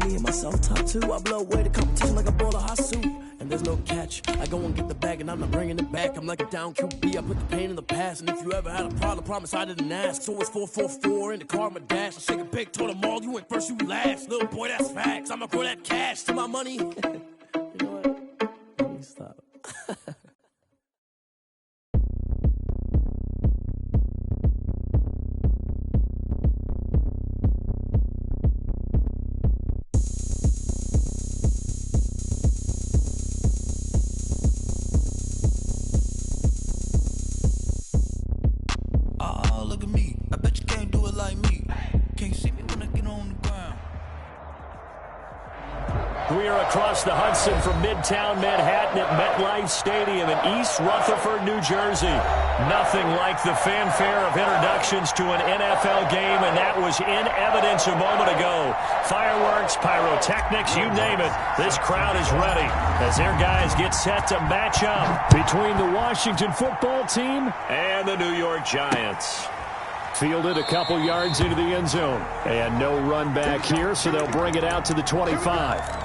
me and myself top two. I blow away the competition like a bowl of hot soup. And there's no catch. I go and get the bag and I'm not bringing it back. I'm like a down QB. I put the pain in the past. And if you ever had a problem, promise I didn't ask. So it's 444 in the car, my dash. I shake a big, told them all, you ain't first, you last. Little boy, that's facts. I'ma grow that cash to my money. You know what? Let me stop. We are across the Hudson from Midtown Manhattan at MetLife Stadium in East Rutherford, New Jersey. Nothing like the fanfare of introductions to an NFL game, and that was in evidence a moment ago. Fireworks, pyrotechnics, you name it. This crowd is ready as their guys get set to match up between the Washington football team and the New York Giants. Fielded a couple yards into the end zone. And no run back here, so they'll bring it out to the 25.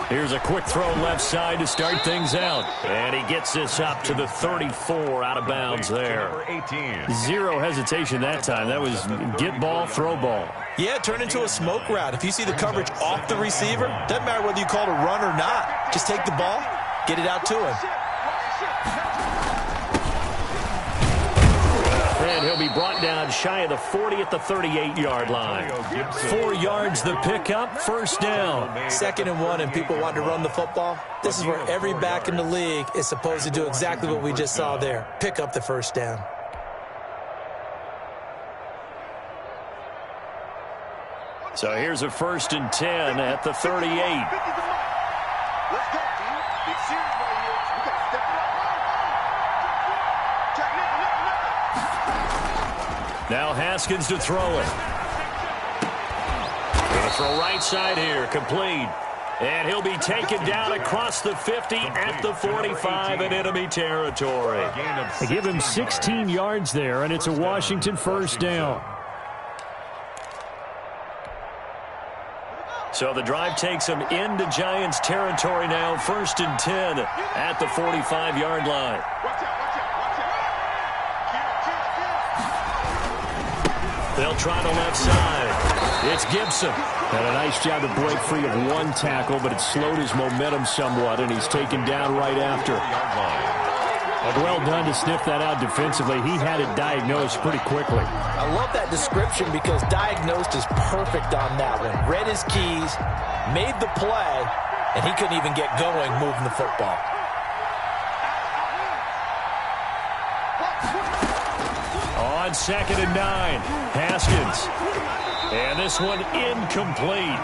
Here's a quick throw left side to start things out. And he gets this up to the 34 out of bounds there. Zero hesitation that time. That was get ball, throw ball. Yeah, it turned into a smoke route. If you see the coverage off the receiver, doesn't matter whether you call it a run or not. Just take the ball, get it out to him. And he'll be brought down shy of the 40 at the 38-yard line. 4 yards the pickup, first down. 2nd and 1, and people want to run the football. This is where every back in the league is supposed to do exactly what we just saw there. Pick up the first down. So here's a 1st and 10 at the 38. Let's go, team. Big series right here. We got to step it up. Now Haskins to throw it. Going to throw right side here, complete. And he'll be taken down across the 50 at the 45 in enemy territory. They give him 16 yards there, and it's a Washington first down. So the drive takes him into Giants territory now, 1st and 10 at the 45-yard line. They'll try the left side. It's Gibson. Had a nice job to break free of one tackle, but it slowed his momentum somewhat, and he's taken down right after. Well done to sniff that out defensively. He had it diagnosed pretty quickly. I love that description because diagnosed is perfect on that one. Read his keys, made the play, and he couldn't even get going moving the football. On 2nd and 9, Haskins. And this one incomplete.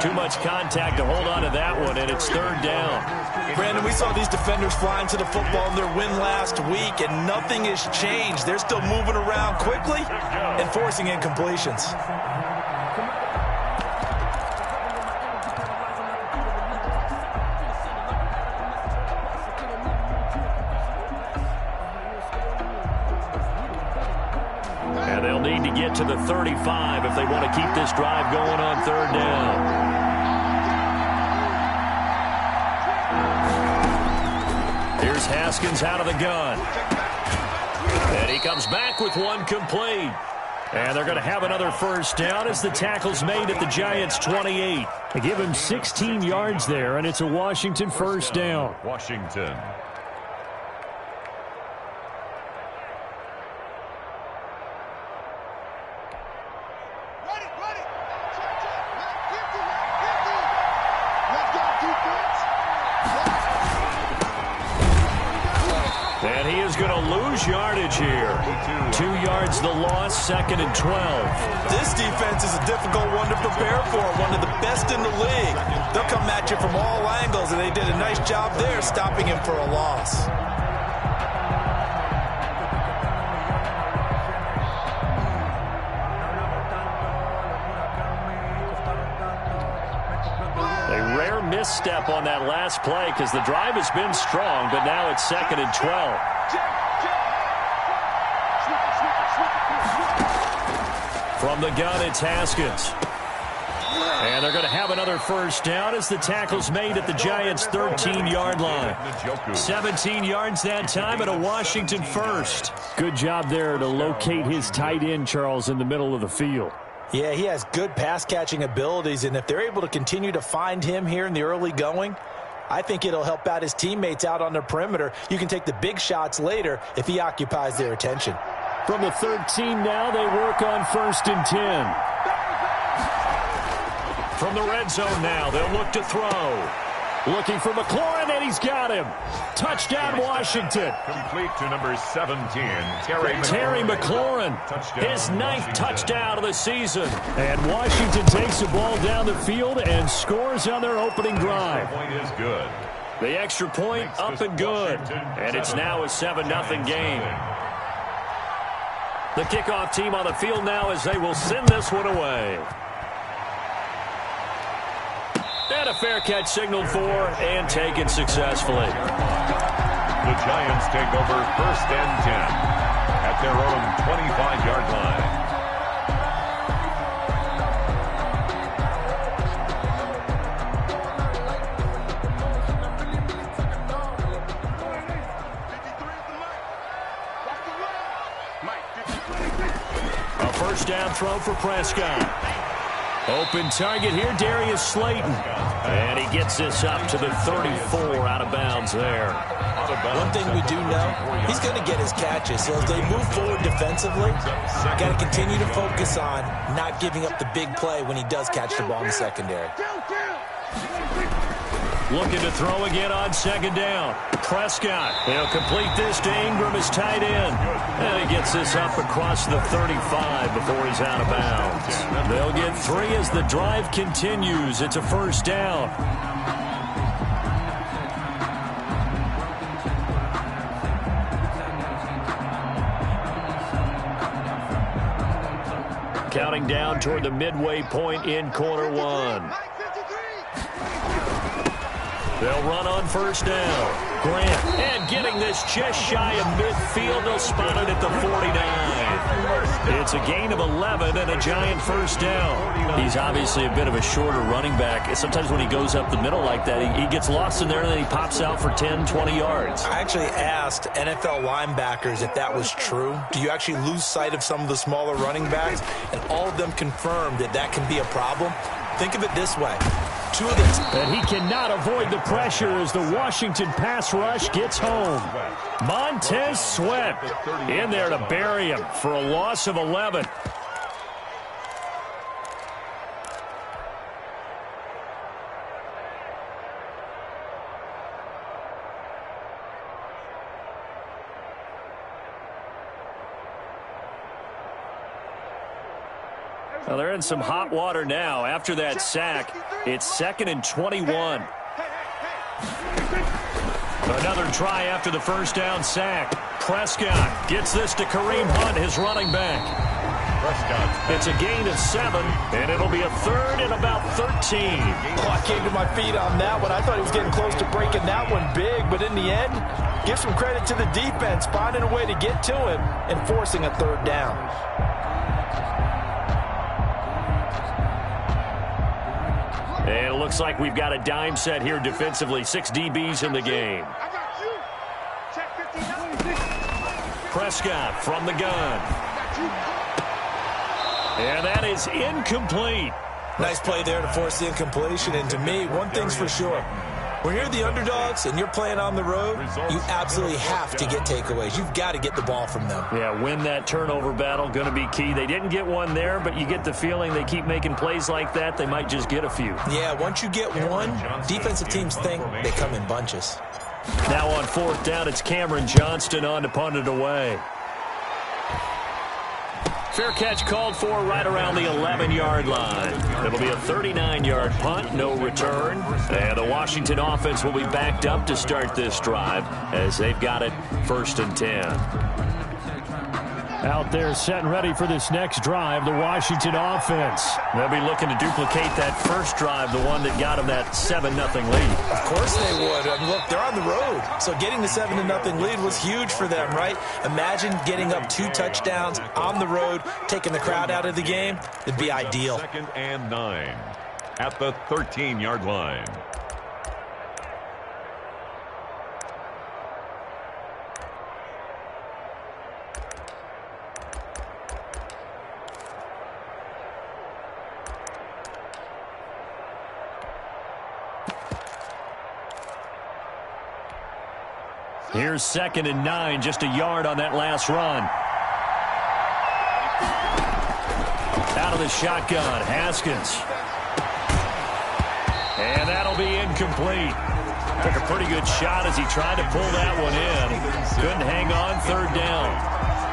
Too much contact to hold on to that one, and it's 3rd down. Brandon, we saw these defenders flying to the football in their win last week, and nothing has changed. They're still moving around quickly and forcing incompletions. And they'll need to get to the 35 if they want to keep this drive going on 3rd down. Here's Haskins out of the gun. And he comes back with one complete. And they're going to have another first down as the tackle's made at the Giants' 28. They give him 16 yards there, and it's a Washington first down. Washington. going to lose yardage here. 2 yards the loss, 2nd and 12. This defense is a difficult one to prepare for, one of the best in the league. They'll come at you from all angles, and they did a nice job there stopping him for a loss. A rare misstep on that last play because the drive has been strong, but now it's 2nd and 12. From the gun, it's Haskins. And they're going to have another first down as the tackle's made at the Giants' 13-yard line. 17 yards that time and a Washington first. Good job there to locate his tight end, Charles, in the middle of the field. Yeah, he has good pass-catching abilities, and if they're able to continue to find him here in the early going, I think it'll help out his teammates out on the perimeter. You can take the big shots later if he occupies their attention. From the 13 now, they work on 1st and 10. From the red zone now, they'll look to throw. Looking for McLaurin, and he's got him. Touchdown, Washington. Complete to number 17, Terry McLaurin, his 9th touchdown of the season. And Washington takes the ball down the field and scores on their opening drive. Point is good. The extra point up and good. And it's now a 7-0 game. The kickoff team on the field now as they will send this one away. And a fair catch signaled for and taken successfully. The Giants take over 1st and 10 at their own 25-yard line. A first down throw for Prescott. Open target here, Darius Slayton. And he gets this up to the 34 out of bounds there. One thing we do know, he's going to get his catches. So as they move forward defensively, got to continue to focus on not giving up the big play when he does catch the ball in the secondary. Looking to throw again on 2nd down. Prescott, he'll complete this to Ingram, his tight end. And he gets this up across the 35 before he's out of bounds. They'll get 3 as the drive continues. It's a first down. Counting down toward the midway point in quarter 1. They'll run on first down. Grant, and getting this just shy of midfield. They'll spot it at the 49. It's a gain of 11 and a Giant first down. He's obviously a bit of a shorter running back. Sometimes when he goes up the middle like that, he gets lost in there and then he pops out for 10, 20 yards. I actually asked NFL linebackers if that was true. Do you actually lose sight of some of the smaller running backs? And all of them confirmed that that can be a problem. Think of it this way. 2 of these. And he cannot avoid the pressure as the Washington pass rush gets home. Montez Sweat in there to bury him for a loss of 11. Well, they're in some hot water now. After that sack, it's 2nd and 21. Another try after the first down sack. Prescott gets this to Kareem Hunt, his running back. It's a gain of 7, and it'll be a 3rd and about 13. Oh, I came to my feet on that one. I thought he was getting close to breaking that one big, but in the end, give some credit to the defense, finding a way to get to him and forcing a 3rd down. And it looks like we've got a dime set here defensively. 6 DBs in the game. Prescott from the gun. And that is incomplete. Nice play there to force the incompletion. And to me, one thing's for sure. When you're the underdogs and you're playing on the road, you absolutely have to get takeaways. You've got to get the ball from them. Yeah, win that turnover battle, going to be key. They didn't get one there, but you get the feeling they keep making plays like that, they might just get a few. Yeah, once you get one, defensive teams think they come in bunches. Now on 4th down, it's Cameron Johnston on to punt it away. Fair catch called for right around the 11-yard line. It'll be a 39-yard punt, no return. And the Washington offense will be backed up to start this drive as they've got it 1st and 10. Out there set and ready for this next drive, the Washington offense. They'll be looking to duplicate that first drive, the one that got them that 7-0 lead. Of course they would. I mean, look, they're on the road. So getting the 7-0 lead was huge for them, right? Imagine getting up 2 touchdowns on the road, taking the crowd out of the game. It'd be ideal. 2nd and 9 at the 13-yard line. Here's 2nd and 9, just a yard on that last run. Out of the shotgun, Haskins. And that'll be incomplete. Took a pretty good shot as he tried to pull that one in. Couldn't hang on 3rd down.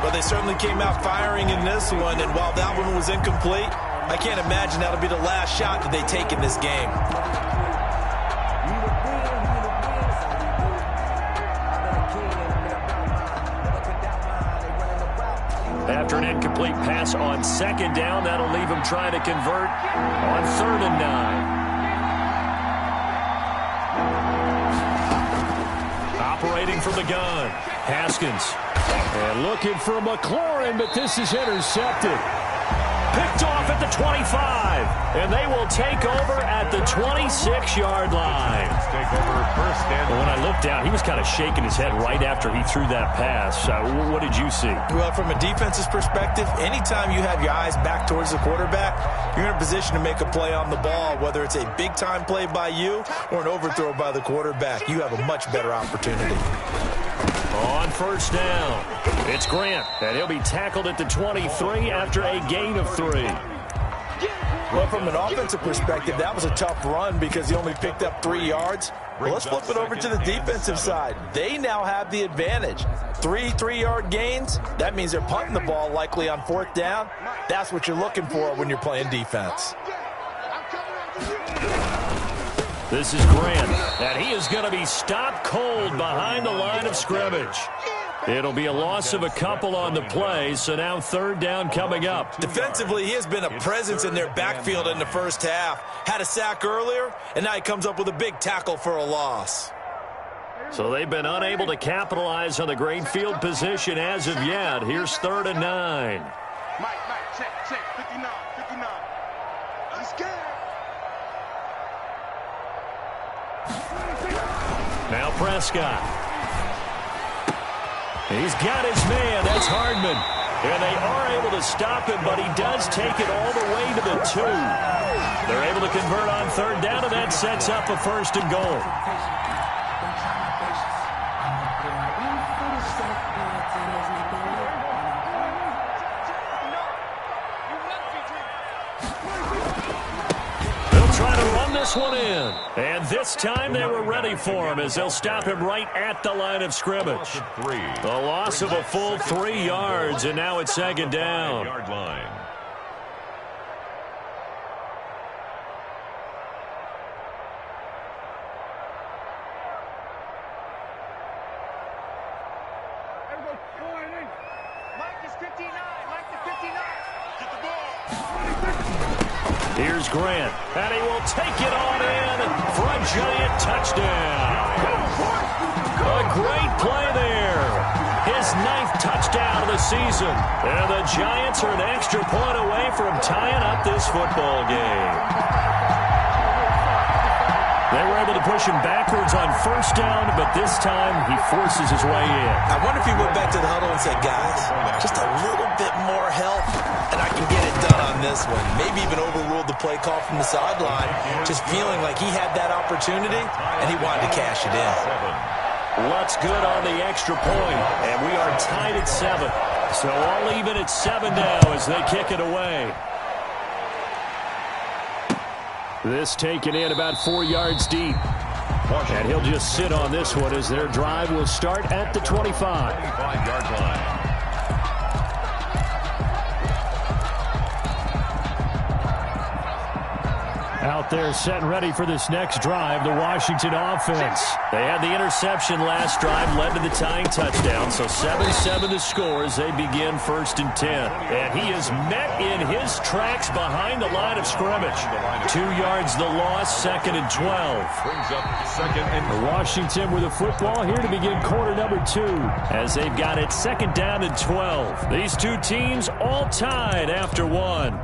Well, they certainly came out firing in this one, and while that one was incomplete, I can't imagine that'll be the last shot that they take in this game. After an incomplete pass on 2nd down, that'll leave him trying to convert on 3rd and 9. Operating from the gun, Haskins. And looking for McLaurin, but this is intercepted. Picked off at the 25, and they will take over at the 26-yard line. Take over 1st and 9. When I looked down, he was kind of shaking his head right after he threw that pass. What did you see? Well, from a defense's perspective, anytime you have your eyes back towards the quarterback, you're in a position to make a play on the ball, whether it's a big-time play by you or an overthrow by the quarterback. You have a much better opportunity. On 1st down, it's Grant, and he'll be tackled at the 23 after a gain of 3. Well, from an offensive perspective, that was a tough run because he only picked up 3 yards. Well, let's flip it over to the defensive side. They now have the advantage. 3 3-yard gains, that means they're punting the ball likely on 4th down. That's what you're looking for when you're playing defense. This is Grant, and he is going to be stopped cold behind the line of scrimmage. It'll be a loss of a couple on the play, so now 3rd down coming up. Defensively, he has been a presence in their backfield in the first half. Had a sack earlier, and now he comes up with a big tackle for a loss. So they've been unable to capitalize on the great field position as of yet. Here's 3rd and 9. Mike, check, 59. He's scared. Now Prescott. He's got his man. That's Hardman. And they are able to stop him, but he does take it all the way to the 2. They're able to convert on 3rd down, and that sets up a 1st and goal. Trying to run this one in. And this time they were ready for him as they'll stop him right at the line of scrimmage. A loss of a full 3 yards, and now it's 2nd down. Yard line. Mike is 59. Mike the 59. Get the ball. Here's Grant, and he will take it on in for a giant touchdown. A great play there. His 9th touchdown of the season. And the Giants are an extra point away from tying up this football game. They were able to push him backwards on 1st down, but this time he forces his way in. I wonder if he went back to the huddle and said, guys, just a little bit more help, and I can get it done on this one. Maybe even overruled the play call from the sideline, just feeling like he had that opportunity, and he wanted to cash it in. What's good on the extra point, and we are tied at 7. So all even at 7 now as they kick it away. This taken in about 4 yards deep. And he'll just sit on this one as their drive will start at the 25. 25-yard line. Out there set and ready for this next drive, the Washington offense. They had the interception last drive, led to the tying touchdown. So 7-7 the score as they begin 1st and 10. And he is met in his tracks behind the line of scrimmage. 2 yards the loss, 2nd and 12. Brings up 2nd and Washington with the football here to begin quarter number 2 as they've got it 2nd down and 12. These two teams all tied after 1.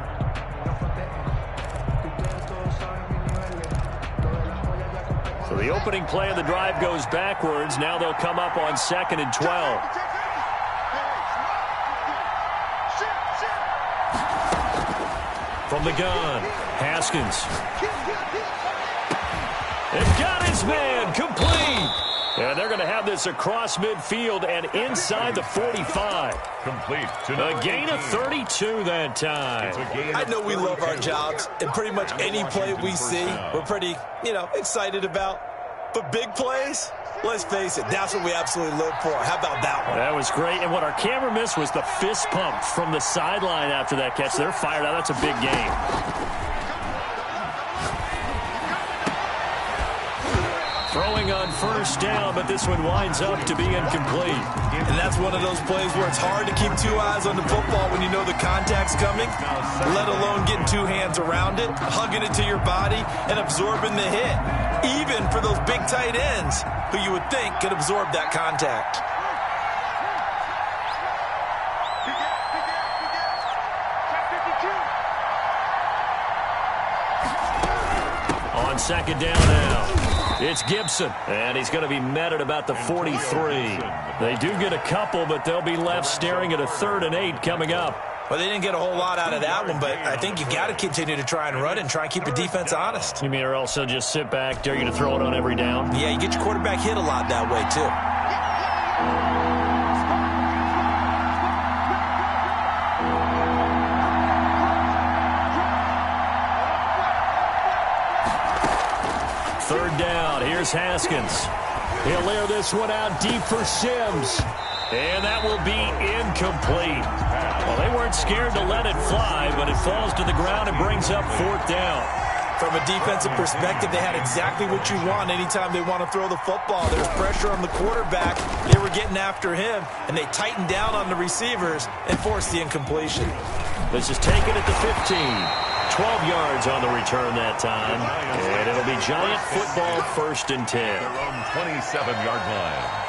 So the opening play of the drive goes backwards. Now they'll come up on 2nd and 12. From the gun, Haskins. They've got his man, complete. And they're going to have this across midfield and inside the 45. complete. A gain of 32 that time. I know we love our jobs, and pretty much any play we see, we're pretty, excited about. But big plays, let's face it, that's what we absolutely live for. How about that one? That was great. And what our camera missed was the fist pump from the sideline after that catch. They're fired out. That's a big game. Throwing on first down, but this one winds up to be incomplete. And that's one of those plays where it's hard to keep two eyes on the football when you know the contact's coming, let alone getting two hands around it, hugging it to your body, and absorbing the hit. Even for those big tight ends who you would think could absorb that contact. On second down now. It's Gibson, and he's going to be met at about the 43. They do get a couple, but they'll be left staring at a 3rd and 8 coming up. Well, they didn't get a whole lot out of that one, but I think you got to continue to try and run and try and keep the defense honest. You mean or else they'll just sit back, dare you to throw it on every down? Yeah, you get your quarterback hit a lot that way, too. Third down, here's Haskins. He'll layer this one out deep for Sims. And that will be incomplete. Well, they weren't scared to let it fly, but it falls to the ground and brings up 4th down. From a defensive perspective, they had exactly what you want anytime they want to throw the football. There's pressure on the quarterback. They were getting after him, and they tightened down on the receivers and forced the incompletion. This is taken at the 15. 12 yards on the return that time. And it'll be Giant football 1st and 10. Their own 27-yard line.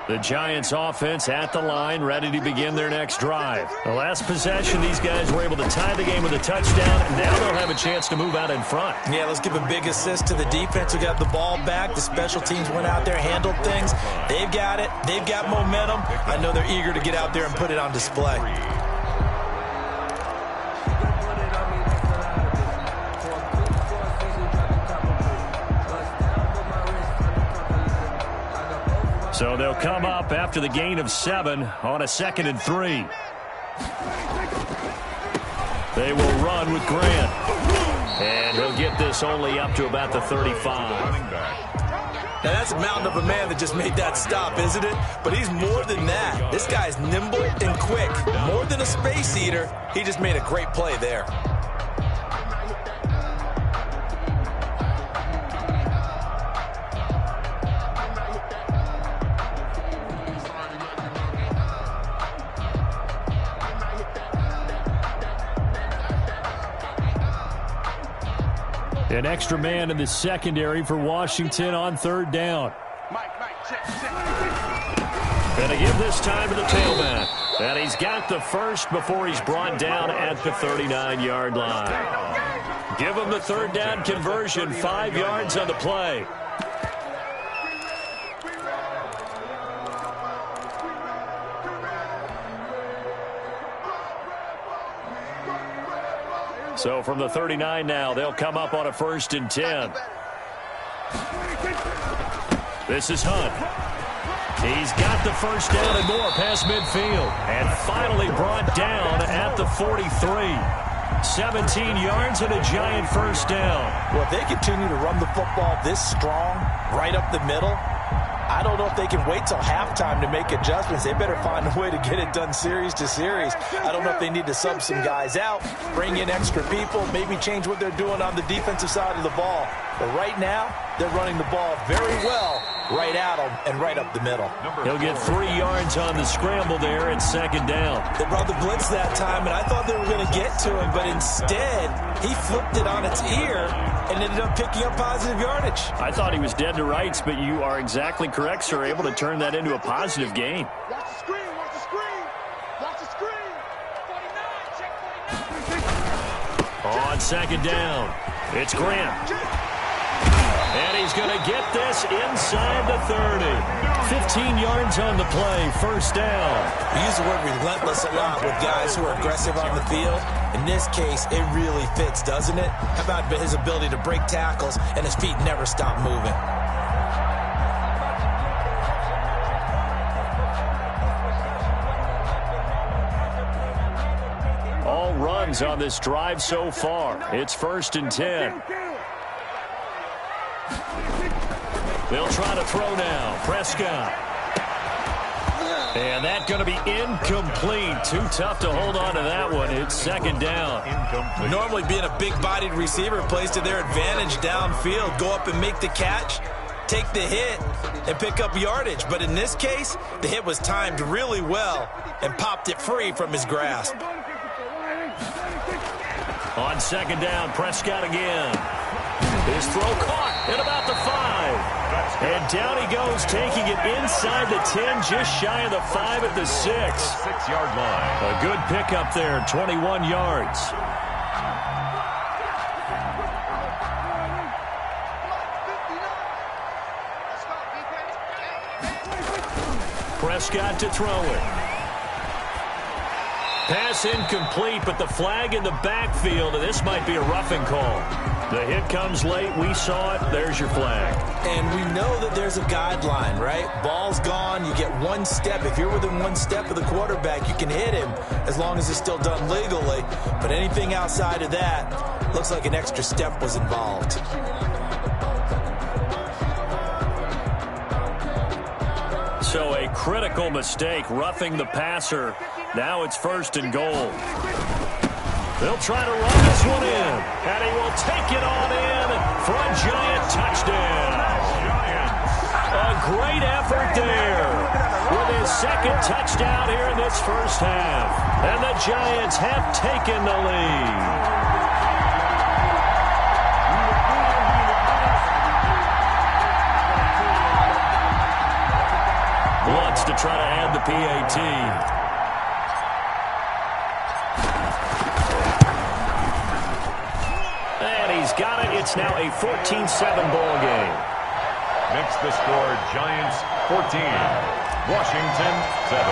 The Giants offense at the line, ready to begin their next drive. The last possession, these guys were able to tie the game with a touchdown, and now they'll have a chance to move out in front. Yeah, let's give a big assist to the defense who got the ball back. The special teams went out there, handled things. They've got it. They've got momentum. I know they're eager to get out there and put it on display. So they'll come up after the gain of 7 on a 2nd and 3. They will run with Grant. And he'll get this only up to about the 35. Now, that's a mountain of a man that just made that stop, isn't it? But he's more than that. This guy's nimble and quick. More than a space eater, he just made a great play there. An extra man in the secondary for Washington on 3rd down. Gonna give this time to the tailback. And he's got the first before he's brought down at the 39-yard line. Give him the 3rd down conversion, 5 yards on the play. So from the 39 now, they'll come up on a 1st and 10. This is Hunt. He's got the first down and more past midfield. And finally brought down at the 43. 17 yards and a Giant first down. Well, if they continue to run the football this strong, right up the middle, I don't know if they can wait till halftime to make adjustments. They better find a way to get it done series to series. I don't know if they need to sub some guys out, bring in extra people, maybe change what they're doing on the defensive side of the ball. But right now, they're running the ball very well right at them and right up the middle. He'll get 3 yards on the scramble there at second down. They brought the blitz that time, and I thought they were going to get to him, but instead, he flipped it on its ear and ended up picking up positive yardage. I thought he was dead to rights, but you are exactly correct, sir. Able to turn that into a positive gain. Watch the screen, watch the screen. Watch the screen. 49, check 49. On second down, it's Grant. And he's going to get this inside the 30. 15 yards on the play, first down. We use the word relentless a lot with guys who are aggressive on the field. In this case, it really fits, doesn't it? How about his ability to break tackles and his feet never stop moving? All runs on this drive so far. It's 1st and 10. They'll try to throw now. Prescott. And that's going to be incomplete. Too tough to hold on to that one. It's second down. Incomplete. Normally being a big-bodied receiver plays to their advantage downfield. Go up and make the catch, take the hit, and pick up yardage. But in this case, the hit was timed really well and popped it free from his grasp. On second down, Prescott again. His throw caught at about the 5. And down he goes, taking it inside the 10, just shy of the 5 at the 6. 6-yard line. A good pickup there, 21 yards. Prescott to throw it. Pass incomplete, but the flag in the backfield, and this might be a roughing call. The hit comes late. We saw it. There's your flag. And we know that there's a guideline, right? Ball's gone. You get one step. If you're within one step of the quarterback, you can hit him as long as it's still done legally. But anything outside of that, looks like an extra step was involved. So a critical mistake, roughing the passer. Now it's 1st and goal. They'll try to run this one in, and he will take it on in for a Giant touchdown. A great effort there with his second touchdown here in this first half. And the Giants have taken the lead. Wants to try to add the PAT. And he's got it. It's now a 14-7 ball game. Makes the score Giants 14, Washington 7.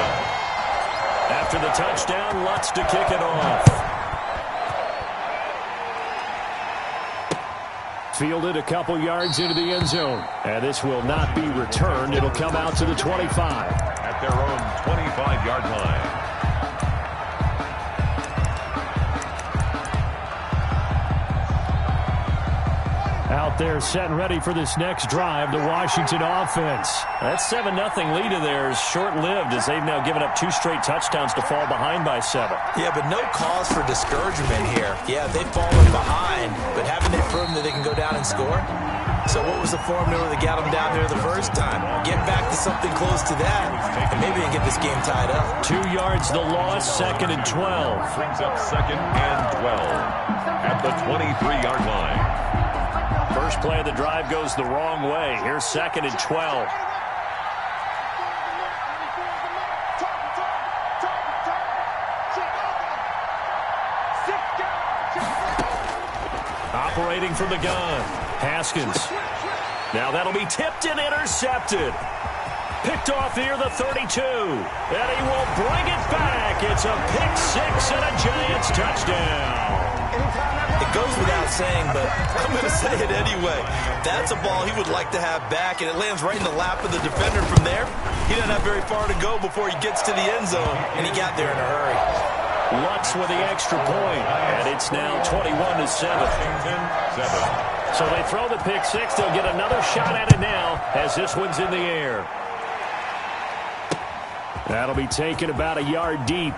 After the touchdown, Lutz to kick it off. Fielded a couple yards into the end zone. And this will not be returned. It'll come out to the 25. At their own 25-yard line. Out there set and ready for this next drive, the Washington offense. That 7-0 lead of theirs short-lived as they've now given up 2 straight touchdowns to fall behind by 7. Yeah, but no cause for discouragement here. Yeah, they've fallen behind, but haven't they proven that they can go down and score? So what was the formula that got them down there the first time? Get back to something close to that, and maybe they get this game tied up. 2 yards the loss, 2nd and 12. Brings up 2nd and 12 at the 23-yard line. First play of the drive goes the wrong way. Here's 2nd and 12. Operating from the gun, Haskins. Now that'll be tipped and intercepted. Picked off here, the 32. And he will bring it back. It's a pick 6 and a Giants touchdown. It goes without saying, but I'm going to say it anyway. That's a ball he would like to have back, and it lands right in the lap of the defender from there. He doesn't have very far to go before he gets to the end zone, and he got there in a hurry. Lutz with the extra point, and it's now 21-7. So they throw the pick six. They'll get another shot at it now as this one's in the air. That'll be taken about a yard deep.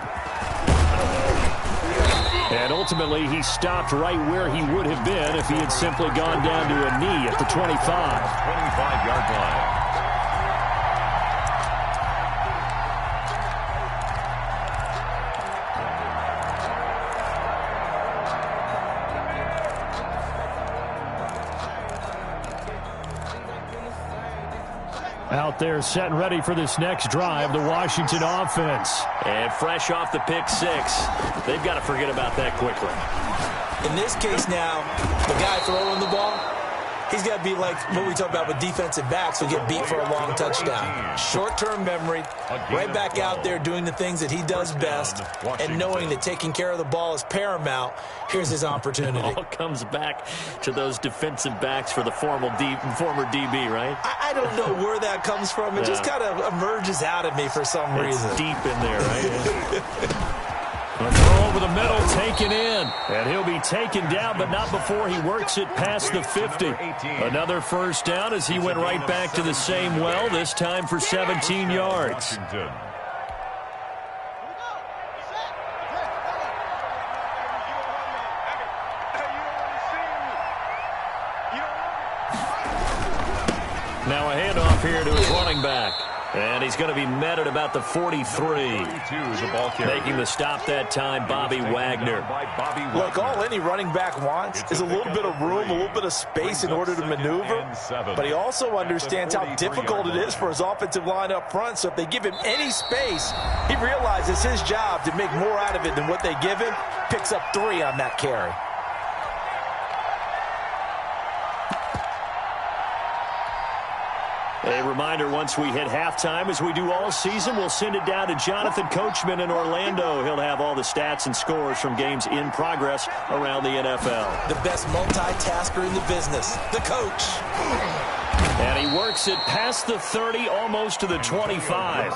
And ultimately, he stopped right where he would have been if he had simply gone down to a knee at the 25. 25-yard line. Out there set and ready for this next drive, the Washington offense. And fresh off the pick six, they've got to forget about that quickly. In this case now, the guy throwing the ball, he's got to be like what we talk about with defensive backs who get beat for a long touchdown. Short-term memory, right back out there doing the things that he does best, and knowing that taking care of the ball is paramount. Here's his opportunity. It all comes back to those defensive backs for the former DB, right? I don't know where that comes from. It just kind of emerges out of me for some reason. It's deep in there, right? A throw over the middle, taken in. And he'll be taken down, but not before he works it past the 50. Another first down as he went right back to the same well, this time for 17 yards. Now a handoff here to his running back. And he's going to be met at about the 43. Making the stop that time, Bobby Wagner. Look, all any running back wants is a little bit of room, a little bit of space in order to maneuver. But he also understands how difficult it is for his offensive line up front. So if they give him any space, he realizes his job to make more out of it than what they give him. Picks up 3 on that carry. A reminder, once we hit halftime, as we do all season, we'll send it down to Jonathan Coachman in Orlando. He'll have all the stats and scores from games in progress around the NFL. The best multitasker in the business, the coach. And he works it past the 30, almost to the 25.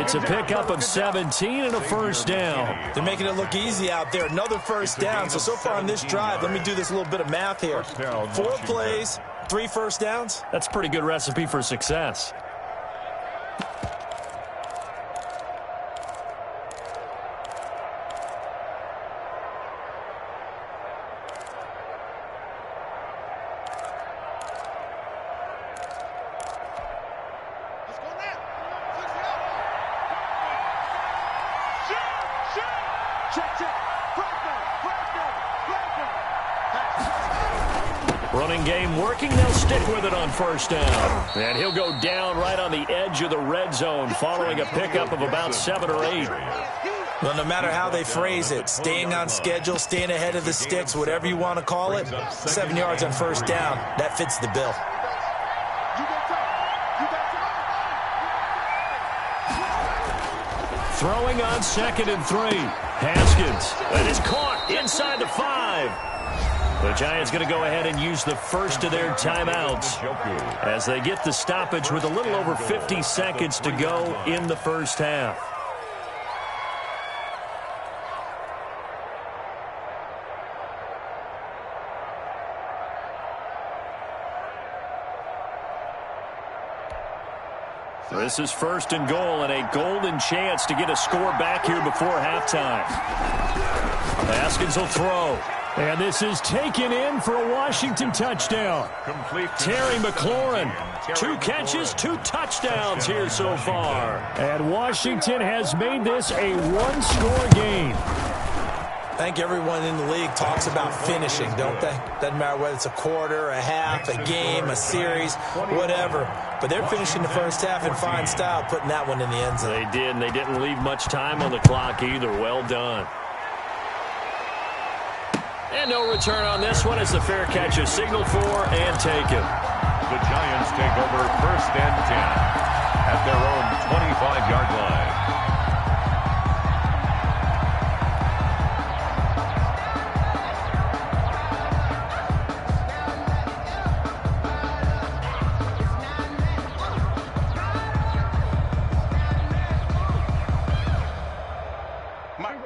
It's a pickup of 17 and a first down. They're making it look easy out there. Another first down. So far on this drive, let me do this little bit of math here. 4 plays, 3 first downs. That's a pretty good recipe for success. Running game working. They'll stick with it on first down. And he'll go down right on the edge of the red zone following a pickup of about 7 or 8. Well, no matter how they phrase it, staying on schedule, staying ahead of the sticks, whatever you want to call it, 7 yards on first down, that fits the bill. Throwing on 2nd and 3. Haskins. That is caught inside the 5. The Giants going to go ahead and use the first of their timeouts as they get the stoppage with a little over 50 seconds to go in the first half. This is 1st and goal and a golden chance to get a score back here before halftime. Haskins will throw. And this is taken in for a Washington touchdown. Terry McLaurin, 2 catches, 2 touchdowns here so far. And Washington has made this a 1-score game. I think everyone in the league talks about finishing, don't they? Doesn't matter whether it's a quarter, a half, a game, a series, whatever. But they're finishing the first half in fine style, putting that one in the end zone. They did, and they didn't leave much time on the clock either. Well done. And no return on this one as the fair catch is signaled for and taken. The Giants take over 1st and 10 at their own 25-yard line.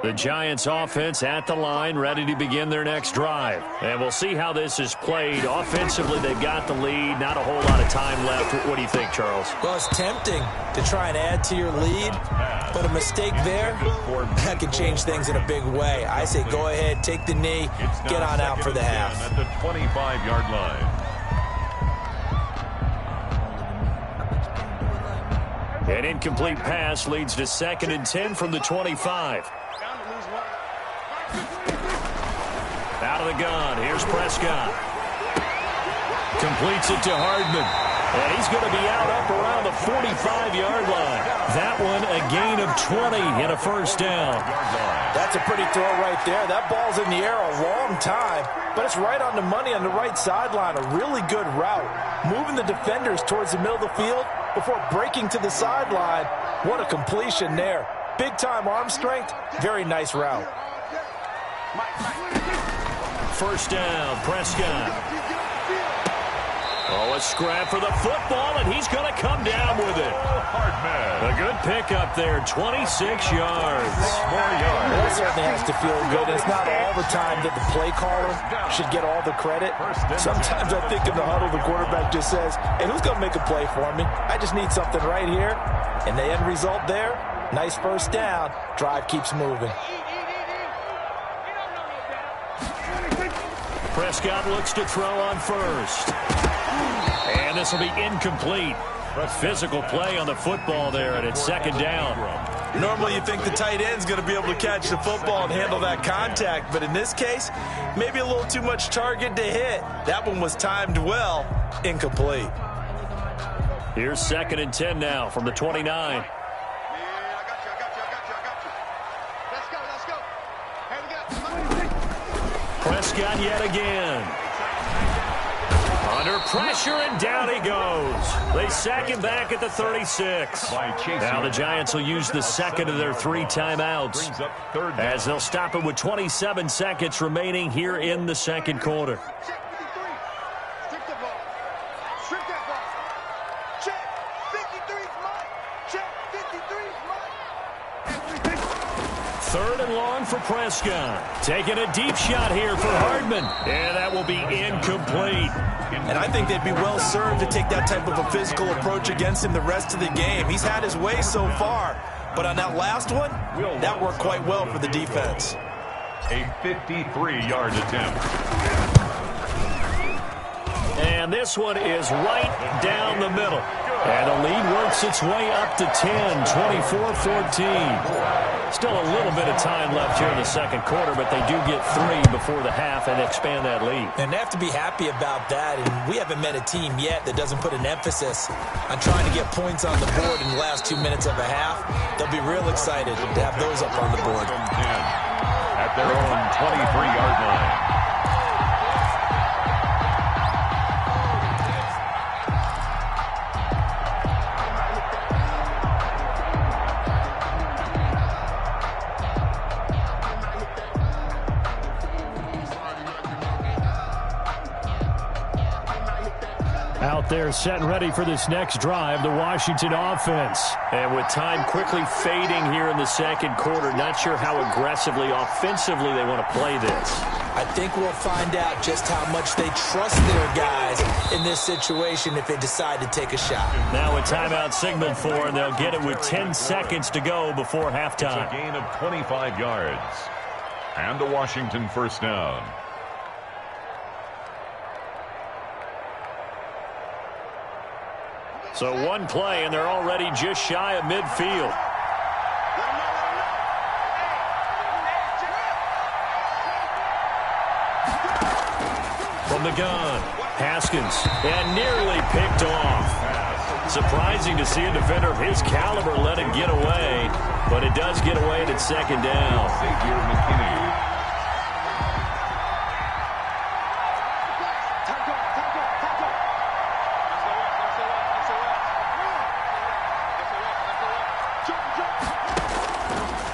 The Giants offense at the line, ready to begin their next drive. And we'll see how this is played. Offensively, they've got the lead. Not a whole lot of time left. What do you think, Charles? Well, it's tempting to try and add to your lead, but a mistake there, that can change things in a big way. I say go ahead, take the knee, get on out for the half. At the 25-yard line. An incomplete pass leads to 2nd and 10 from the 25. Out of the gun, here's Prescott. Completes it to Hardman. And he's going to be out up around the 45-yard line. That one a gain of 20 and a first down. That's a pretty throw right there. That ball's in the air a long time, but it's right on the money on the right sideline. A really good route. Moving the defenders towards the middle of the field before breaking to the sideline. What a completion there. Big-time arm strength. Very nice route. First down, Prescott. Oh, a scrap for the football, and he's going to come down with it. A good pickup there, 26 yards. That certainly has to feel good. It's not all the time that the play caller should get all the credit. Sometimes I think in the huddle, the quarterback just says, hey, who's going to make a play for me? I just need something right here. And the end result there, nice first down. Drive keeps moving. Prescott looks to throw on first. And this will be incomplete. A physical play on the football there, and it's 2nd down. Normally you think the tight end's going to be able to catch the football and handle that contact, but in this case, maybe a little too much target to hit. That one was timed well. Incomplete. Here's 2nd and 10 now from the 29. Prescott yet again. Under pressure, and down he goes. They sack him back at the 36. Now the Giants will use the second of their 3 timeouts, as they'll stop it with 27 seconds remaining here in the second quarter. Third and long for Prescott. Taking a deep shot here for Hardman. And that will be incomplete. And I think they'd be well served to take that type of a physical approach against him the rest of the game. He's had his way so far. But on that last one, that worked quite well for the defense. A 53-yard attempt. And this one is right down the middle. And the lead works its way up to 10, 24-14. Still a little bit of time left here in the second quarter, but they do get 3 before the half and expand that lead. And they have to be happy about that. And we haven't met a team yet that doesn't put an emphasis on trying to get points on the board in the last 2 minutes of a half. They'll be real excited to have those up on the board. At their own 23-yard line. Out there set and ready for this next drive, the Washington offense. And with time quickly fading here in the second quarter, not sure how aggressively, offensively they want to play this. I think we'll find out just how much they trust their guys in this situation if they decide to take a shot. Now a timeout signaled for, and they'll get it with 10 seconds to go before halftime. It's a gain of 25 yards. And the Washington first down. So one play, and they're already just shy of midfield. From the gun, Haskins, and nearly picked off. Surprising to see a defender of his caliber let it get away, but it does get away at its 2nd down.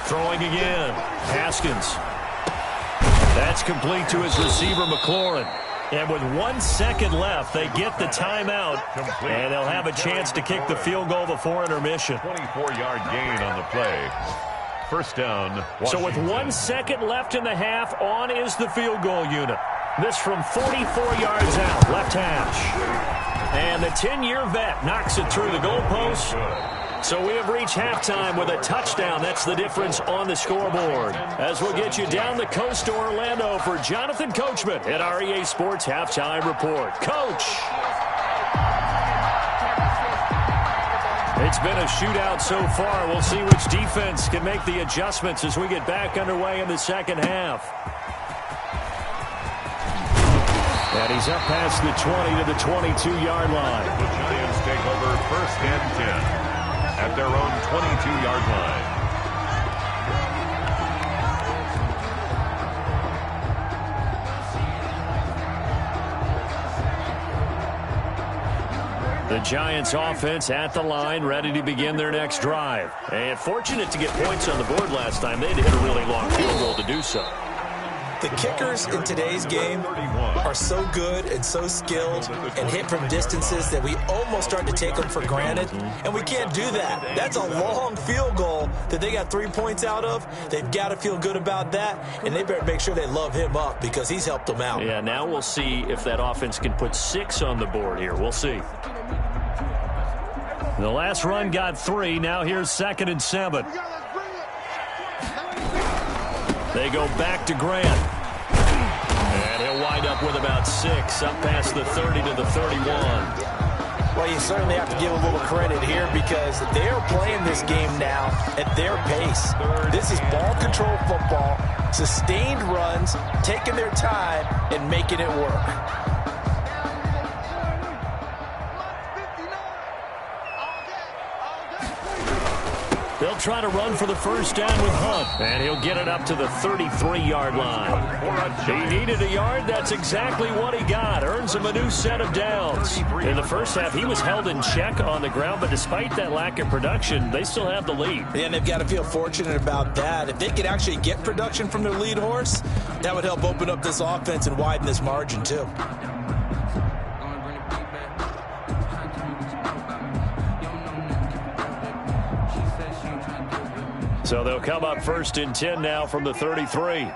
Throwing again, Haskins. That's complete to his receiver, McLaurin. And with 1 second left, they get the timeout, and they'll have a chance to kick the field goal before intermission. 24-yard gain on the play. first down. Washington. So with 1 second left in the half, on is the field goal unit. This from 44 yards out, left hash. And the 10-year vet knocks it through the goalpost. So we have reached halftime with a touchdown. That's the difference on the scoreboard. As we'll get you down the coast to Orlando for Jonathan Coachman at our EA Sports Halftime Report. Coach! It's been a shootout so far. We'll see which defense can make the adjustments as we get back underway in the second half. And he's up past the 20 to the 22-yard line. The Giants take over first and 10 at their own 22-yard line. The Giants offense at the line, ready to begin their next drive. And fortunate to get points on the board last time. They had to hit a really long field goal to do so. The kickers in today's game are so good and so skilled and hit from distances that we almost start to take them for granted, and we can't do that. That's a long field goal that they got 3 points out of. They've got to feel good about that, and they better make sure they love him up because he's helped them out. Yeah, now we'll see if that offense can put 6 on the board here. We'll see. The last run got 3. Now here's 2nd and 7. They go back to Grant. And he'll wind up with about 6, up past the 30 to the 31. Well, you certainly have to give a little credit here because they're playing this game now at their pace. This is ball control football, sustained runs, taking their time, and making it work. They'll try to run for the first down with Hunt, and he'll get it up to the 33-yard line. He needed a yard. That's exactly what he got. Earns him a new set of downs. In the first half, he was held in check on the ground, but despite that lack of production, they still have the lead. And they've got to feel fortunate about that. If they could actually get production from their lead horse, that would help open up this offense and widen this margin, too. So they'll come up 1st and 10 now from the 33.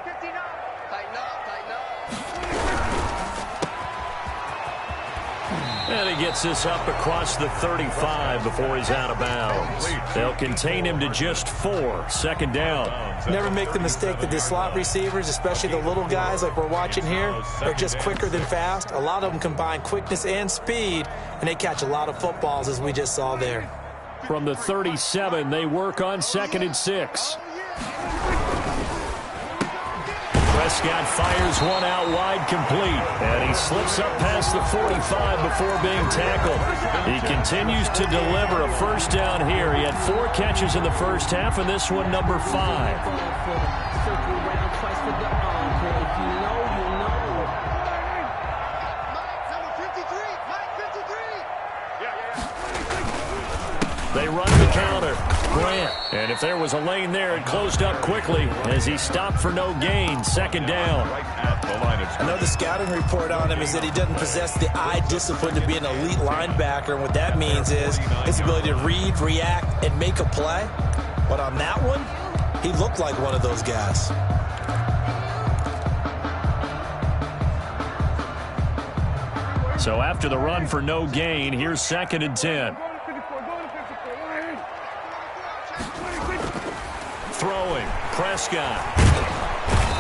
And he gets this up across the 35 before he's out of bounds. They'll contain him to just 4. 2nd down. Never make the mistake that the slot receivers, especially the little guys like we're watching here, are just quicker than fast. A lot of them combine quickness and speed, and they catch a lot of footballs, as we just saw there. From the 37, they work on 2nd and 6. Prescott fires one out wide, complete. And he slips up past the 45 before being tackled. He continues to deliver a first down here. He had 4 catches in the first half, and this one number 5. They run the counter. Grant. And if there was a lane there, it closed up quickly as he stopped for no gain. 2nd down. I know the scouting report on him is that he doesn't possess the eye discipline to be an elite linebacker. And what that means is his ability to read, react, and make a play. But on that one, he looked like one of those guys. So after the run for no gain, here's 2nd and 10. Throwing, Prescott.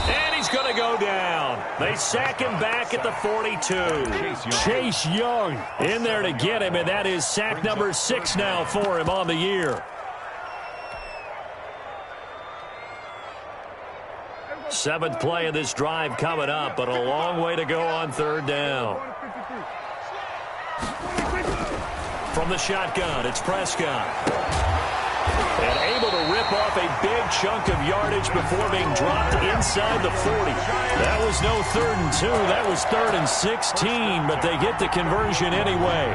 And he's going to go down. They sack him back at the 42. Chase Young in there to get him, and that is sack number 6 now for him on the year. 7th play of this drive coming up, but a long way to go on 3rd down. From the shotgun, it's Prescott. And able to rip off a big chunk of yardage before being dropped inside the 40. That was no 3rd and 2. That was 3rd and 16, but they get the conversion anyway.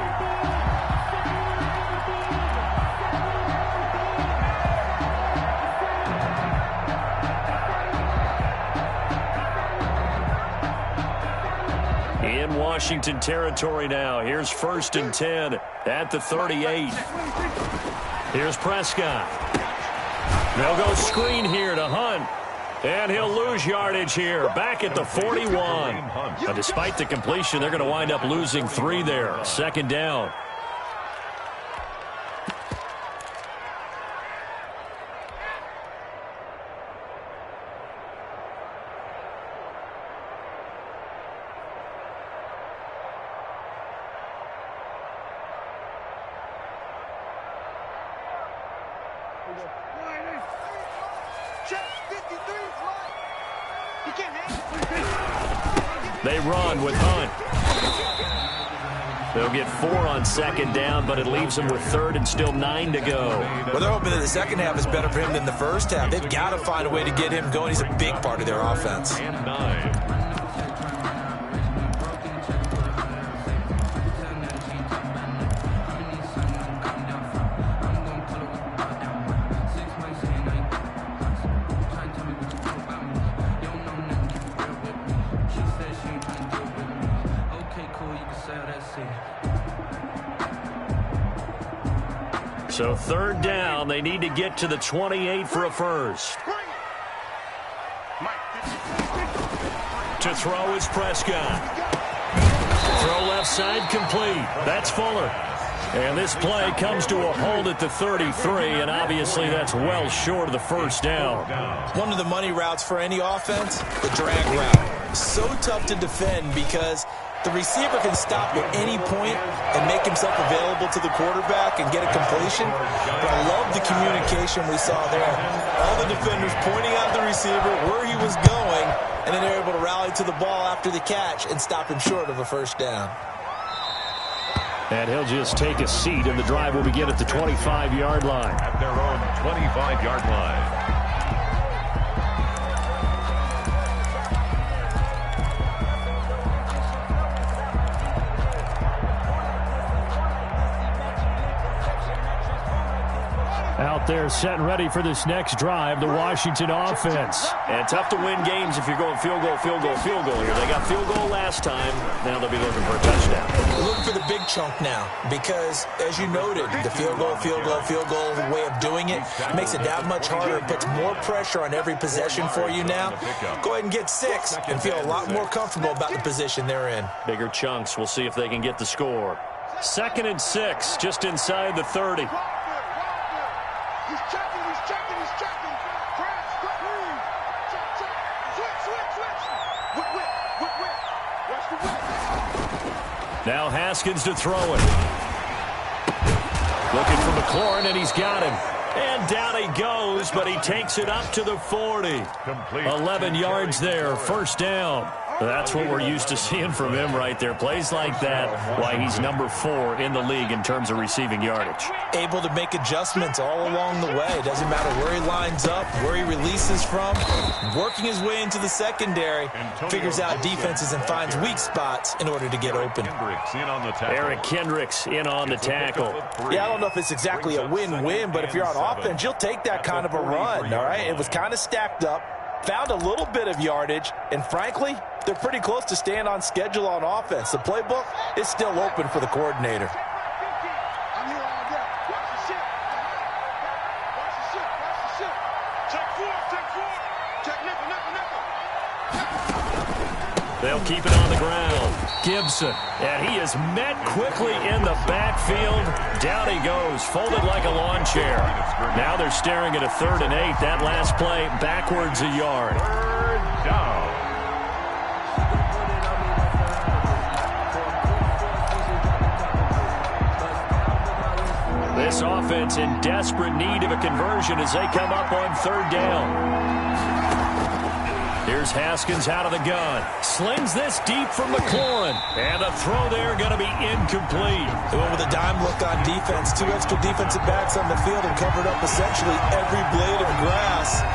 In Washington territory now. Here's 1st and 10 at the 38. Here's Prescott. They'll go screen here to Hunt. And he'll lose yardage here, back at the 41. Now, despite the completion, they're going to wind up losing 3 there. Second down. They run with Hunt. They'll get 4 on second down, but it leaves them with 3rd and still 9 to go. Well, they're hoping that the second half is better for him than the first half. They've got to find a way to get him going. He's a big part of their offense. And 9. So 3rd down, they need to get to the 28 for a first. To throw is Prescott. Throw left side complete. That's Fuller. And this play comes to a hold at the 33, and obviously that's well short of the first down. One of the money routes for any offense, the drag route. So tough to defend because the receiver can stop at any point and make himself available to the quarterback and get a completion. But I love the communication we saw there. All the defenders pointing out the receiver, where he was going, and then they're able to rally to the ball after the catch and stop him short of a first down. And he'll just take a seat, and the drive will begin at the 25-yard line. At their own 25-yard line. Out there set and ready for this next drive, the Washington offense. And tough to win games if you're going field goal, field goal, field goal here. They got field goal last time. Now they'll be looking for a touchdown. Looking for the big chunk now because, as you noted, the field goal way of doing it makes it that much harder. It puts more pressure on every possession for you now. Go ahead and get 6 and feel a lot more comfortable about the position they're in. Bigger chunks. We'll see if they can get the score. 2nd and 6, just inside the 30. He's checking. Switch. Watch the whip. Now Haskins to throw it. Looking for McLaurin, and he's got him. And down he goes, but he takes it up to the 40. Complete. 11 yards there, first down. That's what we're used to seeing from him right there. Plays like that, why he's number 4 in the league in terms of receiving yardage. Able to make adjustments all along the way. Doesn't matter where he lines up, where he releases from. Working his way into the secondary, figures out defenses and finds weak spots in order to get open. Eric Kendricks in on the tackle. Yeah, I don't know if it's exactly a win-win, but if you're on offense, you'll take that kind of a run, all right? It was kind of stacked up. Found a little bit of yardage, and frankly, they're pretty close to staying on schedule on offense. The playbook is still open for the coordinator. I'm here all day. Watch the ship. Check 4. Check nickel. They'll keep it on the ground. Gibson, and he is met quickly in the backfield. Down he goes, folded like a lawn chair. Now they're staring at a 3rd and 8. That last play backwards a yard. 3rd down. This offense in desperate need of a conversion as they come up on 3rd down. Here's Haskins out of the gun. Slings this deep from McLaurin. And the throw there going to be incomplete. They went with a dime look on defense. 2 extra defensive backs on the field and covered up essentially every blade of grass.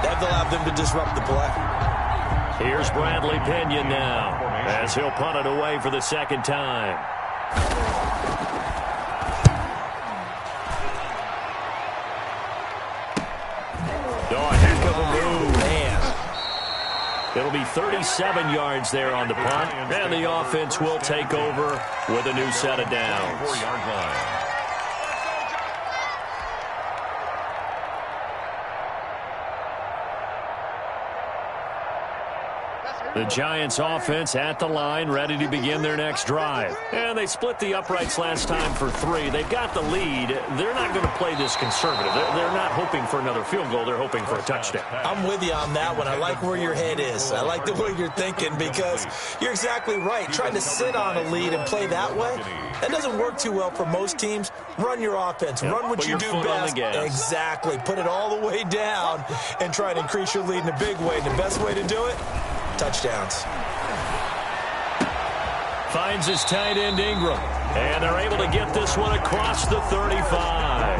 That allowed them to disrupt the play. Here's Bradley Pinion now as he'll punt it away for the 2nd time. Oh, a heck of a move. Man. It'll be 37 yards there on the punt, and the offense will take over with a new set of downs. 4-yard line. The Giants offense at the line, ready to begin their next drive. And they split the uprights last time for 3. They've got the lead. They're not going to play this conservative. They're not hoping for another field goal. They're hoping for a touchdown. I'm with you on that one. I like where your head is. I like the way you're thinking because you're exactly right. Trying to sit on a lead and play that way, that doesn't work too well for most teams. Run your offense. Run what you do best. Exactly. Put it all the way down and try to increase your lead in a big way. The best way to do it, touchdowns. Finds his tight end Ingram. And they're able to get this one across the 35.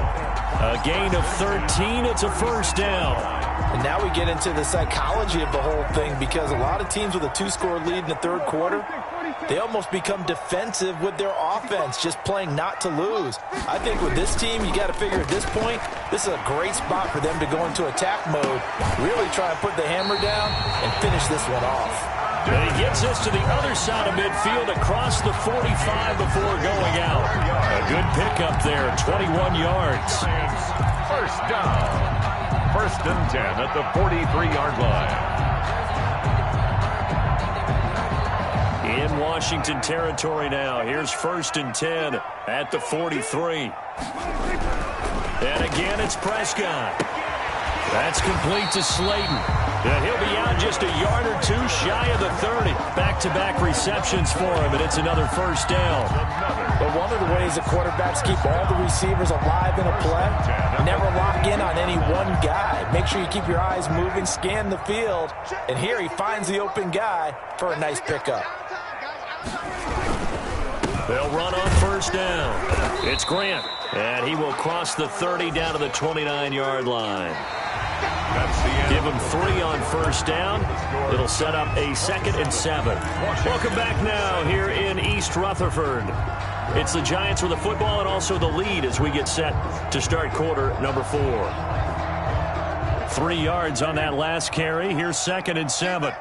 A gain of 13. It's a first down. And now we get into the psychology of the whole thing because a lot of teams with a 2-score lead in the third quarter, they almost become defensive with their offense, just playing not to lose. I think with this team, you got to figure at this point, this is a great spot for them to go into attack mode, really try and put the hammer down and finish this one off. And he gets this to the other side of midfield across the 45 before going out. A good pickup there, 21 yards. First down. First and 10 at the 43-yard line. In Washington territory now. Here's first and 10 at the 43. And again, it's Prescott. That's complete to Slayton. And he'll be out just a yard or two shy of the 30. Back-to-back receptions for him, and it's another first down. But one of the ways that quarterbacks keep all the receivers alive in a play, never lock in on any one guy. Make sure you keep your eyes moving, scan the field, and here he finds the open guy for a nice pickup. They'll run on first down. It's Grant, and he will cross the 30 down to the 29-yard line. Give him 3 on first down. It'll set up a 2nd and 7. Welcome back now here in East Rutherford. It's the Giants with the football and also the lead as we get set to start quarter number 4. 3 yards on that last carry. Here's 2nd and 7.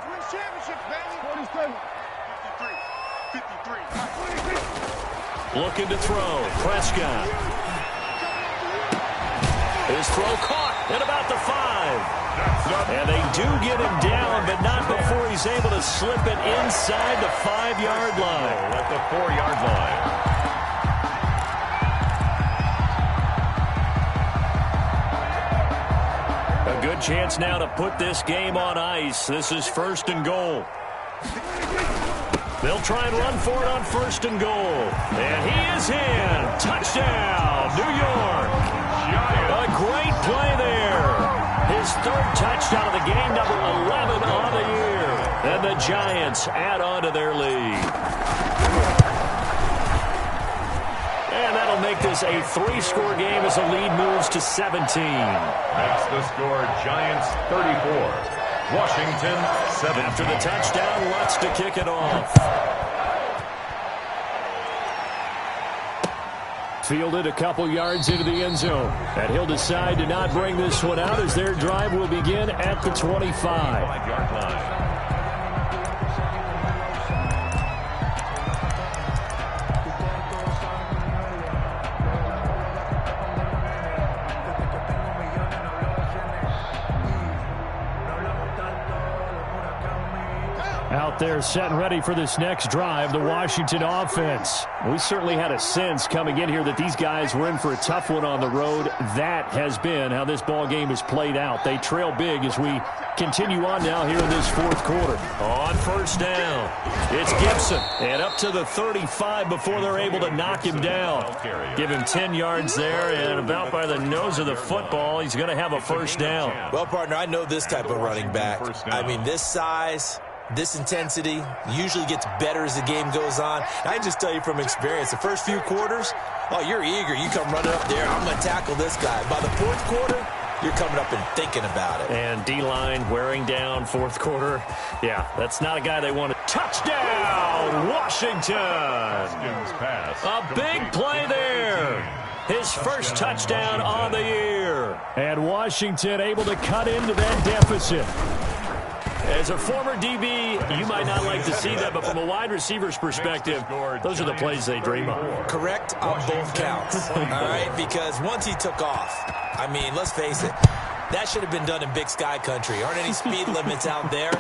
Looking to throw. Prescott. His throw caught at about the 5. And they do get him down, but not before he's able to slip it inside the 5-yard line. At the 4-yard line. A good chance now to put this game on ice. This is first and goal. They'll try and run for it on first and goal. And he is in. Touchdown, New York. A great play there. His 3rd touchdown of the game, number 11 on the year. And the Giants add on to their lead. And that'll make this a 3-score game as the lead moves to 17. That's the score, Giants 34. Washington 7. After the touchdown, Lutz to kick it off. Fielded a couple yards into the end zone. And he'll decide to not bring this one out as their drive will begin at the 25. 5-yard line. Out there set and ready for this next drive, the Washington offense. We certainly had a sense coming in here that these guys were in for a tough one on the road. That has been how this ball game has played out. They trail big as we continue on now here in this 4th quarter. On first down, it's Gibson. And up to the 35 before they're able to knock him down. Give him 10 yards there, and about by the nose of the football, he's going to have a first down. Well, partner, I know this type of running back. I mean, this size, this intensity usually gets better as the game goes on. And I just tell you from experience, the first few quarters, oh, you're eager. You come running up there, I'm going to tackle this guy. By the 4th quarter, you're coming up and thinking about it. And D-line wearing down 4th quarter. Yeah, that's not a guy they want to. Touchdown, Washington! A big play there. His first touchdown on the year. And Washington able to cut into that deficit. As a former DB, you might not like to see that, but from a wide receiver's perspective, those are the plays they dream of. Correct on both counts, all right? Because once he took off, I mean, let's face it, that should have been done in Big Sky country. Aren't any speed limits out there?